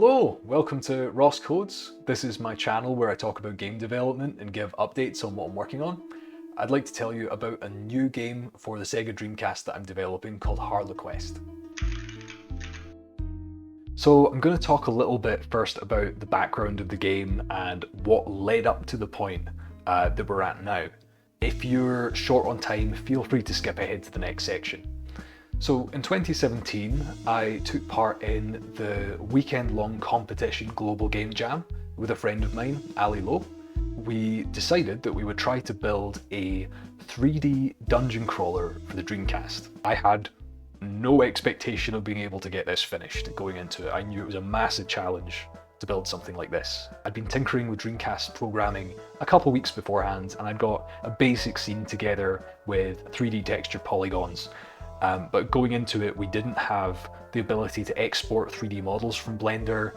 Hello, welcome to Ross Codes. This is my channel where I talk about game development and give updates on what I'm working on. I'd like to tell you about a new game for the Sega Dreamcast that I'm developing called HarleQuest. So I'm going to talk a little bit first about the background of the game and what led up to the point that we're at now. If you're short on time, feel free to skip ahead to the next section. So in 2017, I took part in the weekend-long competition Global Game Jam with a friend of mine, Ali Lowe. We decided that we would try to build a 3D dungeon crawler for the Dreamcast. I had no expectation of being able to get this finished going into it. I knew it was a massive challenge to build something like this. I'd been tinkering with Dreamcast programming a couple weeks beforehand, and I'd got a basic scene together with 3D textured polygons. But going into it, we didn't have the ability to export 3D models from Blender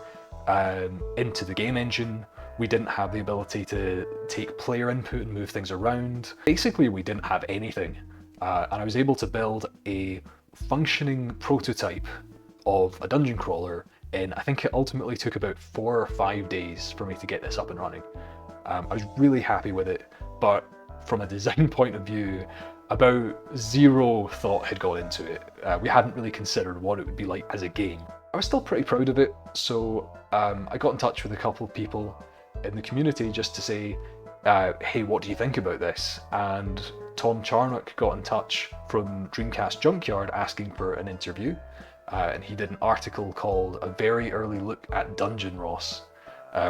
into the game engine. We didn't have the ability to take player input and move things around. Basically, we didn't have anything. And I was able to build a functioning prototype of a dungeon crawler in, I think it ultimately took about 4 or 5 days for me to get this up and running. I was really happy with it, but from a design point of view, about zero thought had gone into it. We hadn't really considered what it would be like as a game. I was still pretty proud of it, so I got in touch with a couple of people in the community just to say, hey, what do you think about this? And Tom Charnock got in touch from Dreamcast Junkyard asking for an interview, and he did an article called A Very Early Look at Dungeon Ross,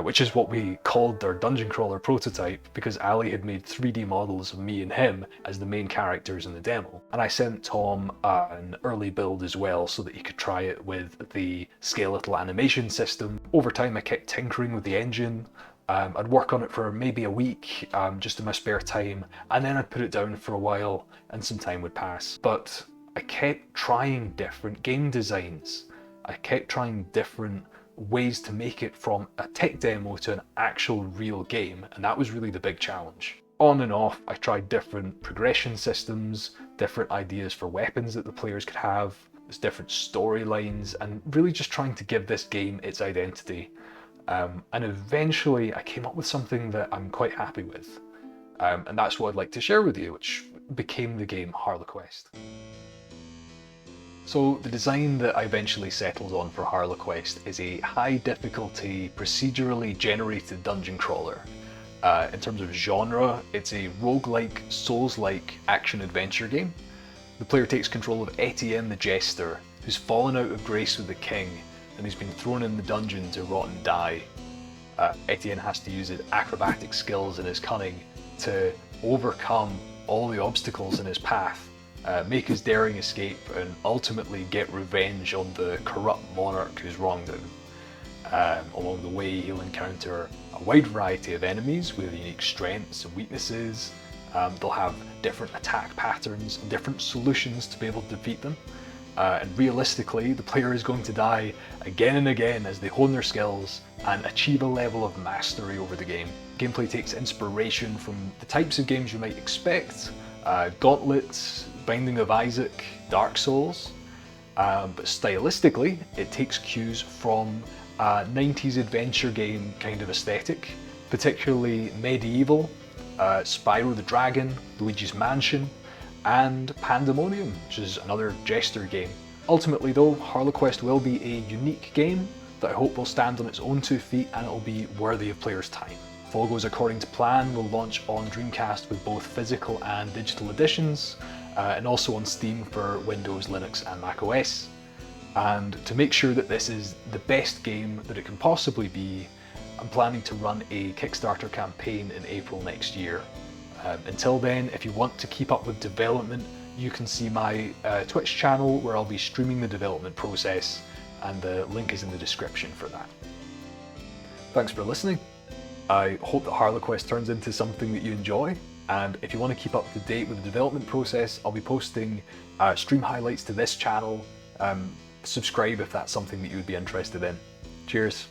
which is what we called our dungeon crawler prototype because Ali had made 3D models of me and him as the main characters in the demo. And I sent Tom an early build as well so that he could try it with the skeletal animation system. Over time I kept tinkering with the engine. I'd work on it for maybe a week, just in my spare time, and then I'd put it down for a while and some time would pass. But I kept trying different game designs. I kept trying different ways to make it from a tech demo to an actual real game, and that was really the big challenge. On and off, I tried different progression systems, different ideas for weapons that the players could have, there's different storylines, and really just trying to give this game its identity. And eventually I came up with something that I'm quite happy with, and that's what I'd like to share with you, which became the game HarleQuest. So the design that I eventually settled on for HarleQuest is a high difficulty procedurally generated dungeon crawler. In terms of genre, it's a roguelike, Souls-like action-adventure game. The player takes control of Etienne the Jester, who's fallen out of grace with the king and he's been thrown in the dungeon to rot and die. Etienne has to use his acrobatic skills and his cunning to overcome all the obstacles in his path, make his daring escape, and ultimately get revenge on the corrupt monarch who's wronged him. Along the way, he'll encounter a wide variety of enemies with unique strengths and weaknesses. They'll have different attack patterns and different solutions to be able to defeat them. And realistically, the player is going to die again and again as they hone their skills and achieve a level of mastery over the game. Gameplay takes inspiration from the types of games you might expect, Gauntlet, Binding of Isaac, Dark Souls, but stylistically it takes cues from a 90s adventure game kind of aesthetic, particularly Medieval, Spyro the Dragon, Luigi's Mansion, and Pandemonium, which is another Jester game. Ultimately though, HarleQuest will be a unique game that I hope will stand on its own 2 feet and it will be worthy of players' time. If all goes according to plan, we'll launch on Dreamcast with both physical and digital editions, and also on Steam for Windows, Linux and macOS. And to make sure that this is the best game that it can possibly be, I'm planning to run a Kickstarter campaign in April next year. Until then, if you want to keep up with development, you can see my Twitch channel where I'll be streaming the development process, and the link is in the description for that. Thanks for listening. I hope that HarleQuest turns into something that you enjoy, and if you want to keep up to date with the development process, I'll be posting stream highlights to this channel. Subscribe if that's something that you would be interested in. Cheers.